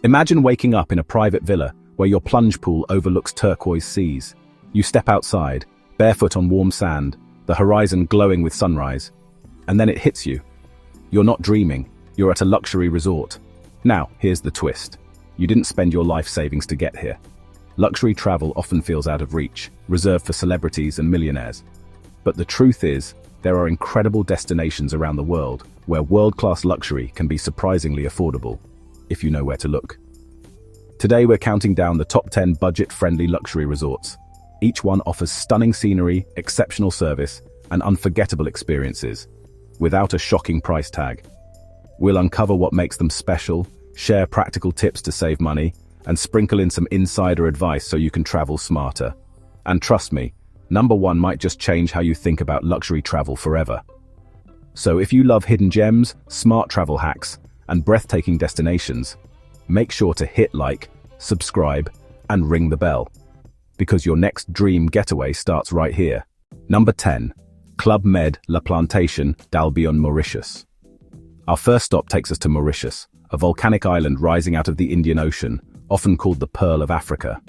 Imagine waking up in a private villa where your plunge pool overlooks turquoise seas. You step outside, barefoot on warm sand, the horizon glowing with sunrise, and then it hits you. You're not dreaming, you're at a luxury resort. Now, here's the twist. You didn't spend your life savings to get here. Luxury travel often feels out of reach, reserved for celebrities and millionaires. But the truth is, there are incredible destinations around the world where world-class luxury can be surprisingly affordable, if you know where to look. Today we're counting down the top 10 budget-friendly luxury resorts. Each one offers stunning scenery, exceptional service, and unforgettable experiences, without a shocking price tag. We'll uncover what makes them special, share practical tips to save money, and sprinkle in some insider advice so you can travel smarter. And trust me, number one might just change how you think about luxury travel forever. So if you love hidden gems, smart travel hacks, and breathtaking destinations, make sure to hit like, subscribe, and ring the bell. Because your next dream getaway starts right here. Number 10. Club Med La Plantation d'Albion, Mauritius. Our first stop takes us to Mauritius, a volcanic island rising out of the Indian Ocean, often called the Pearl of Africa.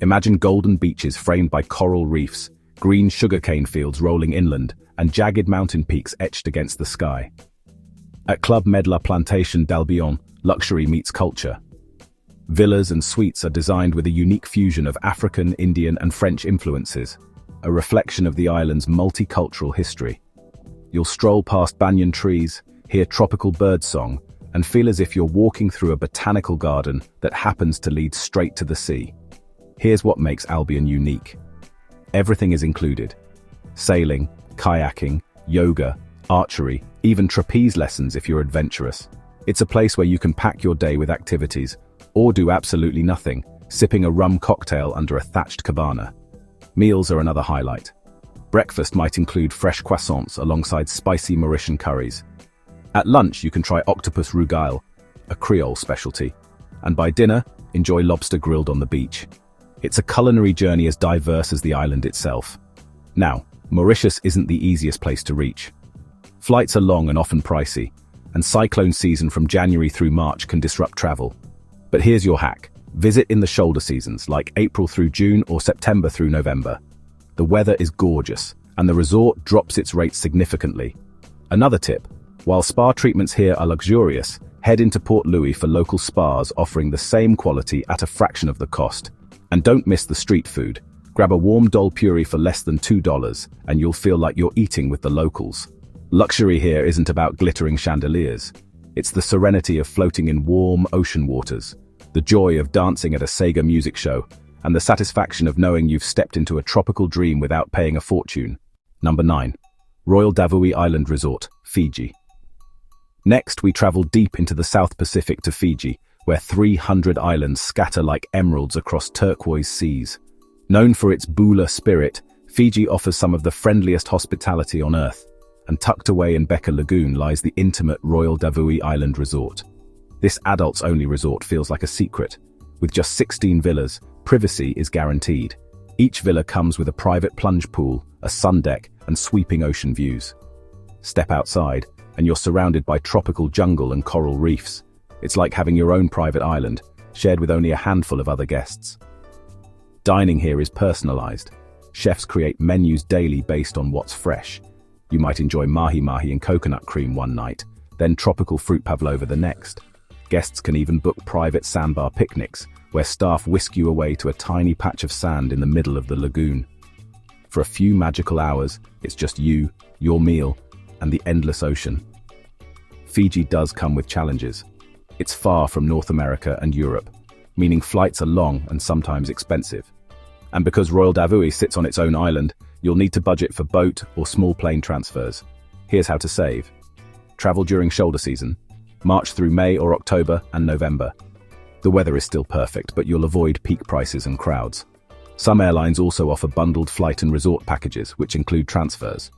Imagine golden beaches framed by coral reefs, green sugarcane fields rolling inland, and jagged mountain peaks etched against the sky. At Club Med La Plantation d'Albion, luxury meets culture. Villas and suites are designed with a unique fusion of African, Indian, and French influences, a reflection of the island's multicultural history. You'll stroll past banyan trees, hear tropical birdsong, and feel as if you're walking through a botanical garden that happens to lead straight to the sea. Here's what makes Albion unique. Everything is included. Sailing, kayaking, yoga, archery, even trapeze lessons if you're adventurous. It's a place where you can pack your day with activities, or do absolutely nothing, sipping a rum cocktail under a thatched cabana. Meals are another highlight. Breakfast might include fresh croissants alongside spicy Mauritian curries. At lunch, you can try octopus rougail, a Creole specialty. And by dinner, enjoy lobster grilled on the beach. It's a culinary journey as diverse as the island itself. Now, Mauritius isn't the easiest place to reach. Flights are long and often pricey, and cyclone season from January through March can disrupt travel. But here's your hack. Visit in the shoulder seasons, like April through June or September through November. The weather is gorgeous, and the resort drops its rates significantly. Another tip, while spa treatments here are luxurious, head into Port Louis for local spas offering the same quality at a fraction of the cost. And don't miss the street food. Grab a warm dal puri for less than $2, and you'll feel like you're eating with the locals. Luxury here isn't about glittering chandeliers. It's the serenity of floating in warm ocean waters, the joy of dancing at a Sega music show, and the satisfaction of knowing you've stepped into a tropical dream without paying a fortune. Number 9. Royal Davui Island Resort, Fiji. Next, we travel deep into the South Pacific to Fiji, where 300 islands scatter like emeralds across turquoise seas. Known for its Bula spirit, Fiji offers some of the friendliest hospitality on Earth, and tucked away in Beka Lagoon lies the intimate Royal Davui Island Resort. This adults-only resort feels like a secret. With just 16 villas, privacy is guaranteed. Each villa comes with a private plunge pool, a sun deck, and sweeping ocean views. Step outside, and you're surrounded by tropical jungle and coral reefs. It's like having your own private island, shared with only a handful of other guests. Dining here is personalized. Chefs create menus daily based on what's fresh. You might enjoy mahi-mahi and coconut cream one night, then tropical fruit pavlova the next. Guests can even book private sandbar picnics, where staff whisk you away to a tiny patch of sand in the middle of the lagoon. For a few magical hours, it's just you, your meal, and the endless ocean. Fiji does come with challenges. It's far from North America and Europe, meaning flights are long and sometimes expensive. And because Royal Davui sits on its own island, you'll need to budget for boat or small plane transfers. Here's how to save. Travel during shoulder season, March through May or October and November. The weather is still perfect, but you'll avoid peak prices and crowds. Some airlines also offer bundled flight and resort packages, which include transfers.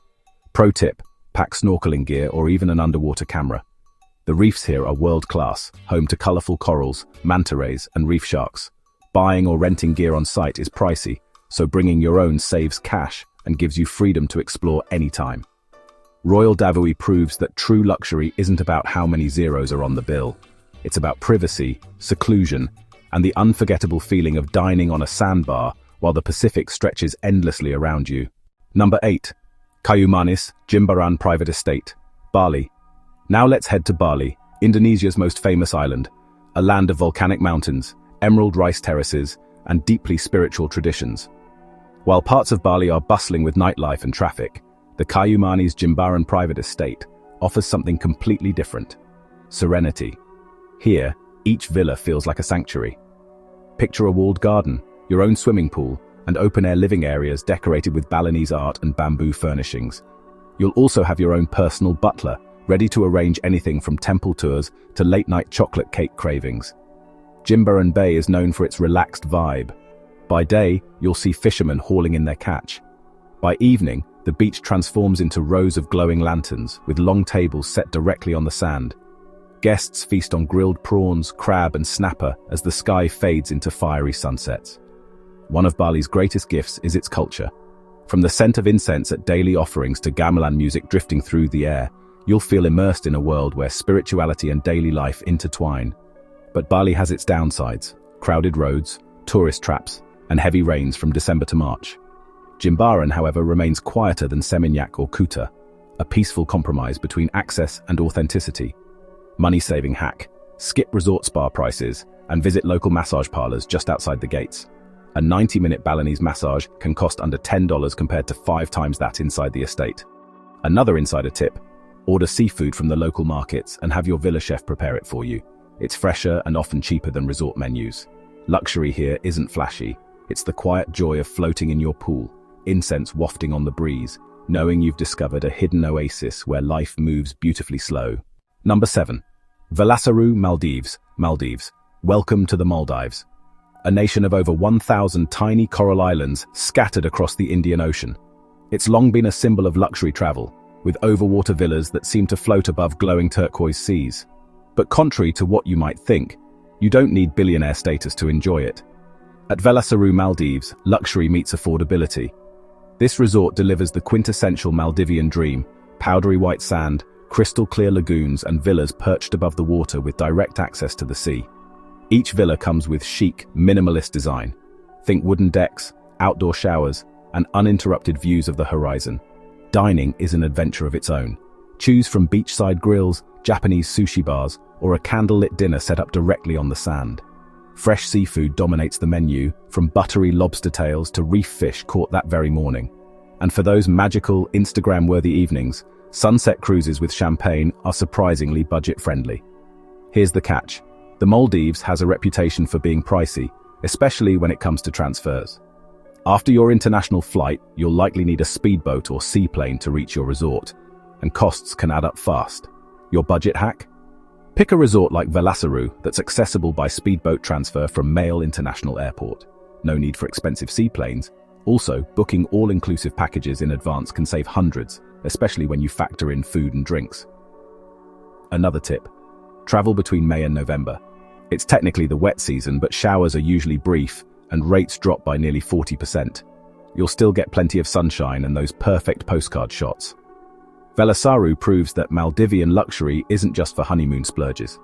Pro tip, pack snorkeling gear or even an underwater camera. The reefs here are world-class, home to colorful corals, manta rays, and reef sharks. Buying or renting gear on site is pricey, so bringing your own saves cash and gives you freedom to explore anytime. Royal Davui proves that true luxury isn't about how many zeros are on the bill. It's about privacy, seclusion, and the unforgettable feeling of dining on a sandbar while the Pacific stretches endlessly around you. Number 8. Kayu Manis, Jimbaran Private Estate, Bali. Now let's head to Bali, Indonesia's most famous island, a land of volcanic mountains, emerald rice terraces, and deeply spiritual traditions. While parts of Bali are bustling with nightlife and traffic, the Kayu Manis Jimbaran Private Estate offers something completely different: serenity. Here, each villa feels like a sanctuary. Picture a walled garden, your own swimming pool, and open-air living areas decorated with Balinese art and bamboo furnishings. You'll also have your own personal butler, ready to arrange anything from temple tours to late-night chocolate cake cravings. Jimbaran Bay is known for its relaxed vibe. By day, you'll see fishermen hauling in their catch. By evening, the beach transforms into rows of glowing lanterns, with long tables set directly on the sand. Guests feast on grilled prawns, crab, and snapper as the sky fades into fiery sunsets. One of Bali's greatest gifts is its culture. From the scent of incense at daily offerings to gamelan music drifting through the air, you'll feel immersed in a world where spirituality and daily life intertwine. But Bali has its downsides: crowded roads, tourist traps, and heavy rains from December to March. Jimbaran, however, remains quieter than Seminyak or Kuta, a peaceful compromise between access and authenticity. Money-saving hack: skip resort spa prices and visit local massage parlors just outside the gates. A 90-minute Balinese massage can cost under $10 compared to 5 times that inside the estate. Another insider tip: order seafood from the local markets and have your villa chef prepare it for you. It's fresher and often cheaper than resort menus. Luxury here isn't flashy. It's the quiet joy of floating in your pool, incense wafting on the breeze, knowing you've discovered a hidden oasis where life moves beautifully slow. Number 7. Velasuru, Maldives, Maldives. Welcome to the Maldives, a nation of over 1,000 tiny coral islands scattered across the Indian Ocean. It's long been a symbol of luxury travel, with overwater villas that seem to float above glowing turquoise seas. But contrary to what you might think, you don't need billionaire status to enjoy it. At Velasuru, Maldives, luxury meets affordability. This resort delivers the quintessential Maldivian dream: powdery white sand, crystal-clear lagoons, and villas perched above the water with direct access to the sea. Each villa comes with chic, minimalist design. Think wooden decks, outdoor showers, and uninterrupted views of the horizon. Dining is an adventure of its own. Choose from beachside grills, Japanese sushi bars, or a candlelit dinner set up directly on the sand. Fresh seafood dominates the menu, from buttery lobster tails to reef fish caught that very morning. And for those magical, Instagram-worthy evenings, sunset cruises with champagne are surprisingly budget-friendly. Here's the catch: the Maldives has a reputation for being pricey, especially when it comes to transfers. After your international flight, you'll likely need a speedboat or seaplane to reach your resort, and costs can add up fast. Your budget hack? Pick a resort like Velasuru that's accessible by speedboat transfer from Mail International Airport. No need for expensive seaplanes. Also, booking all-inclusive packages in advance can save hundreds, especially when you factor in food and drinks. Another tip: travel between May and November. It's technically the wet season, but showers are usually brief and rates drop by nearly 40%. You'll still get plenty of sunshine and those perfect postcard shots. Velasuru proves that Maldivian luxury isn't just for honeymoon splurges.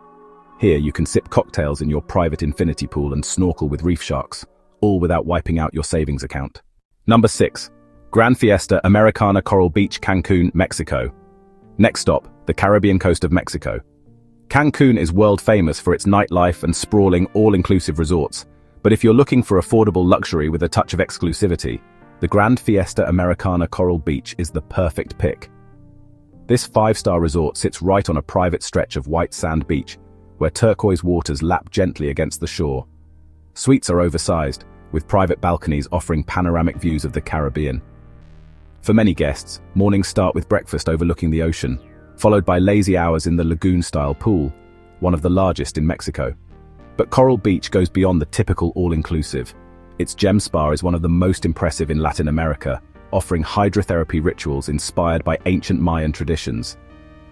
Here you can sip cocktails in your private infinity pool and snorkel with reef sharks, all without wiping out your savings account. Number 6. Grand Fiesta Americana Coral Beach, Cancun, Mexico. Next stop, the Caribbean coast of Mexico. Cancun is world famous for its nightlife and sprawling, all-inclusive resorts. But if you're looking for affordable luxury with a touch of exclusivity, the Grand Fiesta Americana Coral Beach is the perfect pick. This 5-star resort sits right on a private stretch of white sand beach, where turquoise waters lap gently against the shore. Suites are oversized, with private balconies offering panoramic views of the Caribbean. For many guests, mornings start with breakfast overlooking the ocean, followed by lazy hours in the lagoon-style pool, one of the largest in Mexico. But Coral Beach goes beyond the typical all-inclusive. Its gem spa is one of the most impressive in Latin America, offering hydrotherapy rituals inspired by ancient Mayan traditions.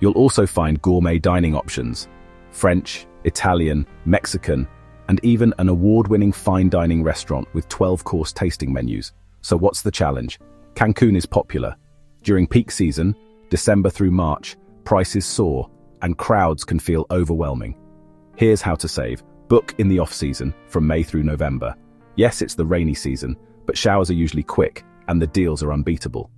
You'll also find gourmet dining options: French, Italian, Mexican, and even an award-winning fine dining restaurant with 12-course tasting menus. So what's the challenge? Cancun is popular. During peak season, December through March, prices soar, and crowds can feel overwhelming. Here's how to save. Book in the off-season, from May through November. Yes, it's the rainy season, but showers are usually quick, and the deals are unbeatable.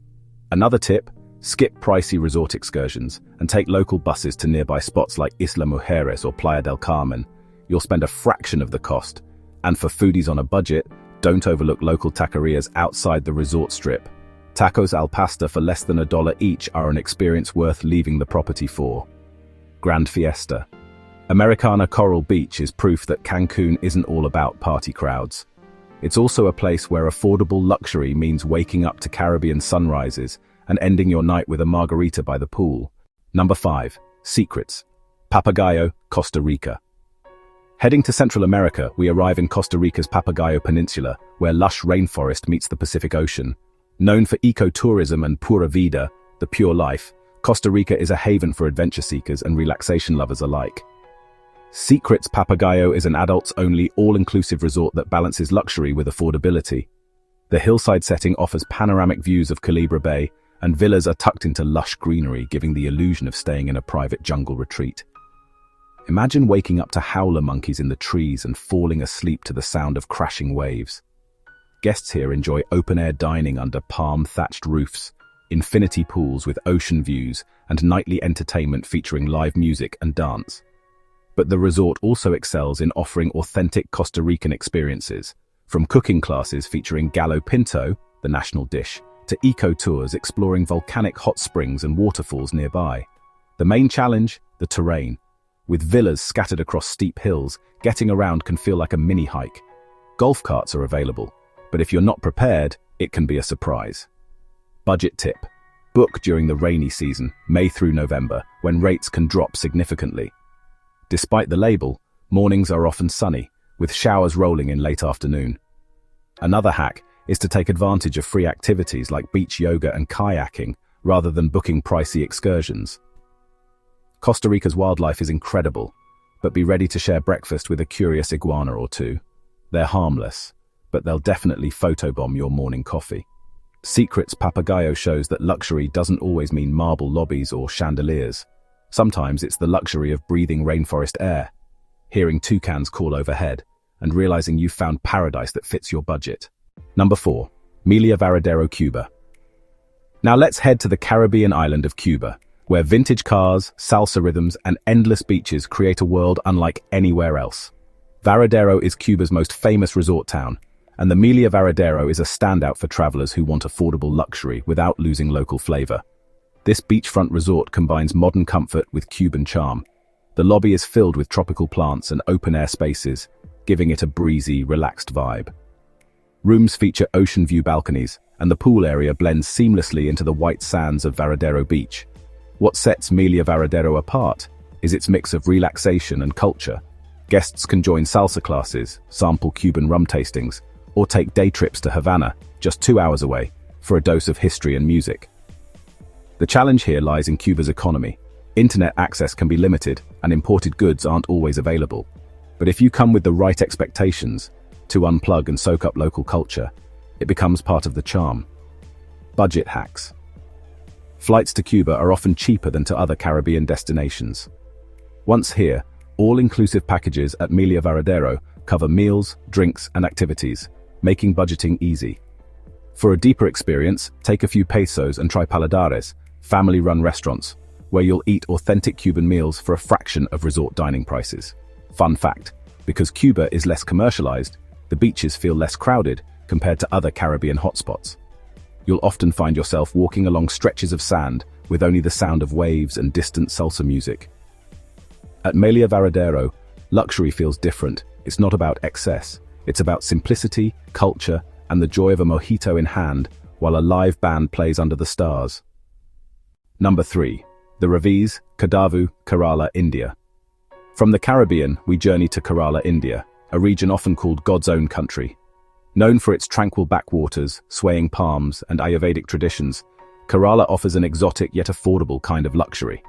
Another tip, skip pricey resort excursions and take local buses to nearby spots like Isla Mujeres or Playa del Carmen. You'll spend a fraction of the cost. And for foodies on a budget, don't overlook local taquerias outside the resort strip. Tacos al pastor for less than $1 each are an experience worth leaving the property for. Grand Fiesta. Americana Coral Beach is proof that Cancun isn't all about party crowds. It's also a place where affordable luxury means waking up to Caribbean sunrises and ending your night with a margarita by the pool. Number 5. Secrets. Papagayo, Costa Rica. Heading to Central America, we arrive in Costa Rica's Papagayo Peninsula, where lush rainforest meets the Pacific Ocean. Known for ecotourism and pura vida, the pure life, Costa Rica is a haven for adventure seekers and relaxation lovers alike. Secrets Papagayo is an adults-only, all-inclusive resort that balances luxury with affordability. The hillside setting offers panoramic views of Culebra Bay, and villas are tucked into lush greenery, giving the illusion of staying in a private jungle retreat. Imagine waking up to howler monkeys in the trees and falling asleep to the sound of crashing waves. Guests here enjoy open-air dining under palm-thatched roofs, infinity pools with ocean views, and nightly entertainment featuring live music and dance. But the resort also excels in offering authentic Costa Rican experiences, from cooking classes featuring gallo pinto, the national dish, to eco-tours exploring volcanic hot springs and waterfalls nearby. The main challenge? The terrain. With villas scattered across steep hills, getting around can feel like a mini-hike. Golf carts are available, but if you're not prepared, it can be a surprise. Budget tip. Book during the rainy season, May through November, when rates can drop significantly. Despite the label, mornings are often sunny, with showers rolling in late afternoon. Another hack is to take advantage of free activities like beach yoga and kayaking, rather than booking pricey excursions. Costa Rica's wildlife is incredible, but be ready to share breakfast with a curious iguana or two. They're harmless, but they'll definitely photobomb your morning coffee. Secrets Papagayo shows that luxury doesn't always mean marble lobbies or chandeliers. Sometimes it's the luxury of breathing rainforest air, hearing toucans call overhead, and realizing you've found paradise that fits your budget. Number 4. Melia Varadero, Cuba. Now let's head to the Caribbean island of Cuba, where vintage cars, salsa rhythms, and endless beaches create a world unlike anywhere else. Varadero is Cuba's most famous resort town, and the Melia Varadero is a standout for travelers who want affordable luxury without losing local flavor. This beachfront resort combines modern comfort with Cuban charm. The lobby is filled with tropical plants and open-air spaces, giving it a breezy, relaxed vibe. Rooms feature ocean view balconies, and the pool area blends seamlessly into the white sands of Varadero Beach. What sets Melia Varadero apart is its mix of relaxation and culture. Guests can join salsa classes, sample Cuban rum tastings, or take day trips to Havana, just 2 hours away, for a dose of history and music. The challenge here lies in Cuba's economy. Internet access can be limited, and imported goods aren't always available. But if you come with the right expectations, to unplug and soak up local culture, it becomes part of the charm. Budget hacks. Flights to Cuba are often cheaper than to other Caribbean destinations. Once here, all-inclusive packages at Melia Varadero cover meals, drinks, and activities, making budgeting easy. For a deeper experience, take a few pesos and try Paladares, family-run restaurants, where you'll eat authentic Cuban meals for a fraction of resort dining prices. Fun fact, because Cuba is less commercialized, the beaches feel less crowded compared to other Caribbean hotspots. You'll often find yourself walking along stretches of sand with only the sound of waves and distant salsa music. At Melia Varadero, luxury feels different. It's not about excess. It's about simplicity, culture, and the joy of a mojito in hand while a live band plays under the stars. Number 3. The Ravis, Kadavu, Kerala, India. From the Caribbean, we journey to Kerala, India, a region often called God's own country. Known for its tranquil backwaters, swaying palms, and Ayurvedic traditions, Kerala offers an exotic yet affordable kind of luxury.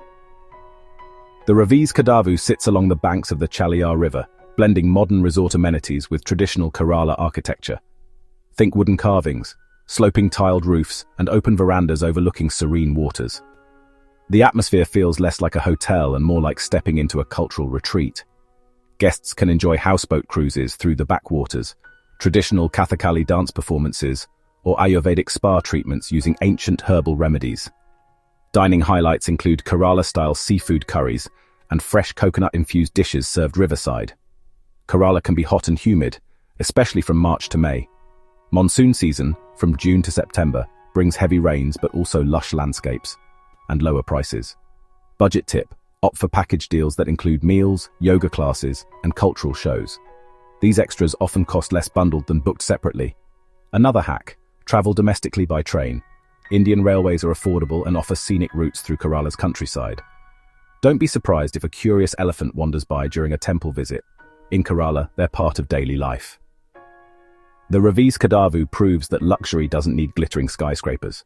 The Ravis Kadavu sits along the banks of the Chaliyar River, blending modern resort amenities with traditional Kerala architecture. Think wooden carvings, sloping tiled roofs, and open verandas overlooking serene waters. The atmosphere feels less like a hotel and more like stepping into a cultural retreat. Guests can enjoy houseboat cruises through the backwaters, traditional Kathakali dance performances, or Ayurvedic spa treatments using ancient herbal remedies. Dining highlights include Kerala-style seafood curries and fresh coconut-infused dishes served riverside. Kerala can be hot and humid, especially from March to May. Monsoon season, from June to September, brings heavy rains but also lush landscapes and lower prices. Budget tip: opt for package deals that include meals, yoga classes, and cultural shows. These extras often cost less bundled than booked separately. Another hack: travel domestically by train. Indian railways are affordable and offer scenic routes through Kerala's countryside. Don't be surprised if a curious elephant wanders by during a temple visit. In Kerala, they're part of daily life. The Ravi's Kadavu proves that luxury doesn't need glittering skyscrapers.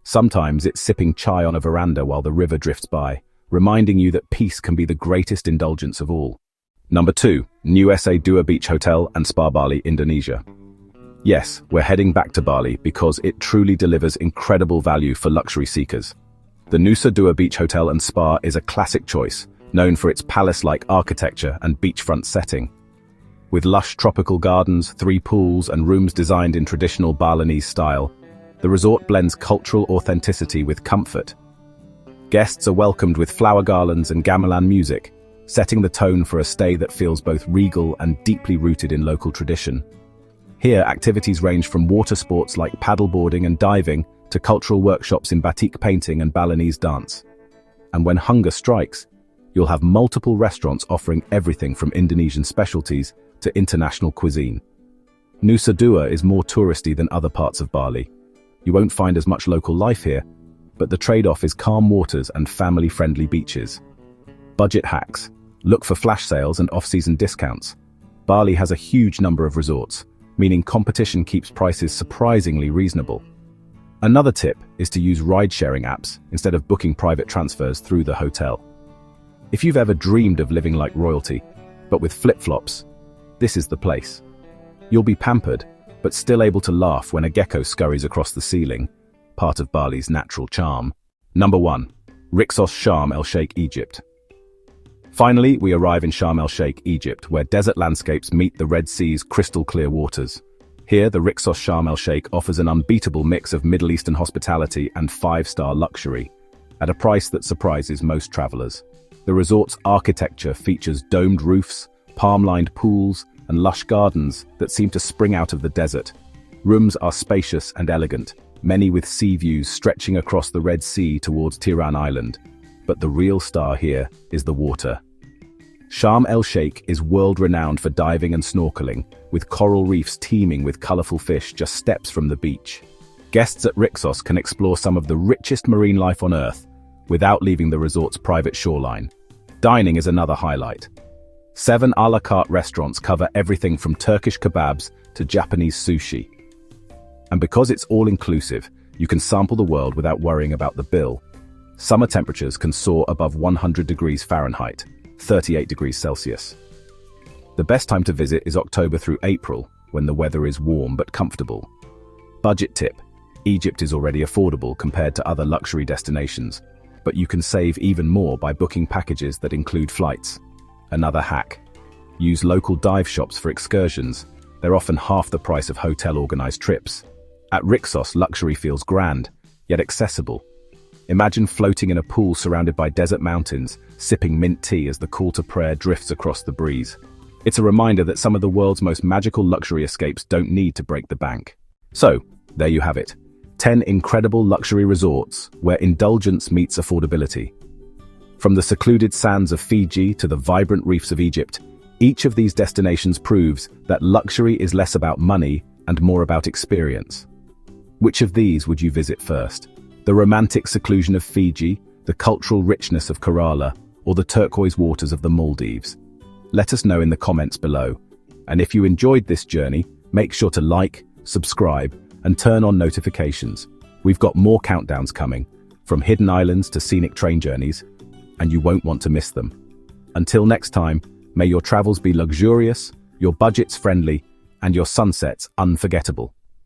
Sometimes it's sipping chai on a veranda while the river drifts by, reminding you that peace can be the greatest indulgence of all. Number 2, Nusa Dua Beach Hotel and Spa Bali, Indonesia. Yes, we're heading back to Bali because it truly delivers incredible value for luxury seekers. The Nusa Dua Beach Hotel and Spa is a classic choice, known for its palace-like architecture and beachfront setting. With lush tropical gardens, 3 pools, and rooms designed in traditional Balinese style, the resort blends cultural authenticity with comfort. Guests are welcomed with flower garlands and gamelan music, setting the tone for a stay that feels both regal and deeply rooted in local tradition. Here, activities range from water sports like paddleboarding and diving to cultural workshops in batik painting and Balinese dance. And when hunger strikes, you'll have multiple restaurants offering everything from Indonesian specialties to international cuisine. Nusa Dua is more touristy than other parts of Bali. You won't find as much local life here, but the trade-off is calm waters and family-friendly beaches. Budget hacks: look for flash sales and off-season discounts. Bali has a huge number of resorts, meaning competition keeps prices surprisingly reasonable. Another tip is to use ride-sharing apps instead of booking private transfers through the hotel. If you've ever dreamed of living like royalty, but with flip-flops, this is the place. You'll be pampered, but still able to laugh when a gecko scurries across the ceiling, part of Bali's natural charm. Number 1. Rixos, Sharm el-Sheikh, Egypt. Finally, we arrive in Sharm el-Sheikh, Egypt, where desert landscapes meet the Red Sea's crystal-clear waters. Here, the Rixos Sharm el-Sheikh offers an unbeatable mix of Middle Eastern hospitality and 5-star luxury, at a price that surprises most travelers. The resort's architecture features domed roofs, palm-lined pools, and lush gardens that seem to spring out of the desert. Rooms are spacious and elegant, many with sea views stretching across the Red Sea towards Tiran Island. But the real star here is the water. Sharm el-Sheikh is world-renowned for diving and snorkeling, with coral reefs teeming with colorful fish just steps from the beach. Guests at Rixos can explore some of the richest marine life on Earth without leaving the resort's private shoreline. Dining is another highlight. 7 a la carte restaurants cover everything from Turkish kebabs to Japanese sushi. And because it's all-inclusive, you can sample the world without worrying about the bill. Summer temperatures can soar above 100 degrees Fahrenheit, 38 degrees Celsius. The best time to visit is October through April, when the weather is warm but comfortable. Budget tip: Egypt is already affordable compared to other luxury destinations, but you can save even more by booking packages that include flights. Another hack: use local dive shops for excursions. They're often half the price of hotel-organized trips. At Rixos, luxury feels grand, yet accessible. Imagine floating in a pool surrounded by desert mountains, sipping mint tea as the call to prayer drifts across the breeze. It's a reminder that some of the world's most magical luxury escapes don't need to break the bank. So, there you have it. 10 incredible luxury resorts where indulgence meets affordability. From the secluded sands of Fiji to the vibrant reefs of Egypt, each of these destinations proves that luxury is less about money and more about experience. Which of these would you visit first? The romantic seclusion of Fiji, the cultural richness of Kerala, or the turquoise waters of the Maldives? Let us know in the comments below. And if you enjoyed this journey, make sure to like, subscribe, and turn on notifications. We've got more countdowns coming, from hidden islands to scenic train journeys, and you won't want to miss them. Until next time, may your travels be luxurious, your budgets friendly, and your sunsets unforgettable.